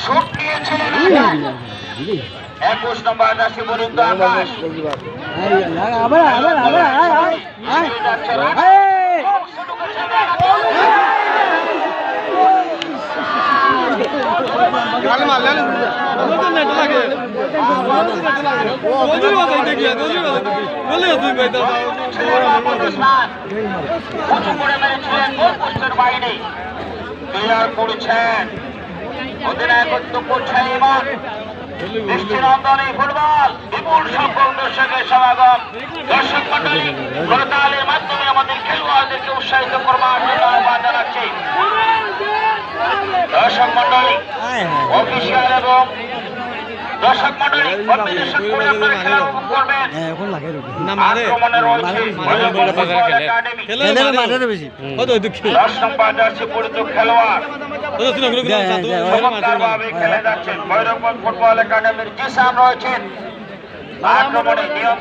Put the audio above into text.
shot নিয়েছিলেন 21 নম্বর দাসী বলিত আকাশ আবার বাইরে ক্লিয়ার করেছেন অধিনায়কত্ব করছেন ইমান দৃষ্টিনন্দন এই ফুটবল বিপুল সংখ্যক দর্শকের সমাগম দর্শক মন্ডলী করতালের মাধ্যমে আমাদের খেলোয়াড়দেরকে উৎসাহিত করবার জন্য আহ্বান জানাচ্ছি দর্শক মন্ডলী অফিসিয়াল এবং দর্শক মন্ডলী কম্বিনেশন করে আপনারা খেলা উপভোগ করবেন আক্রমণে রয়েছে বেশি 10 নম্বর জার্সি পরিত খেলোয়াড় চমৎকারভাবে খেলে যাচ্ছেন ভৈরবগঞ্জ ফুটবল একাডেমির জিসান রয়েছেন আক্রমণে নিয়ন্ত্রণ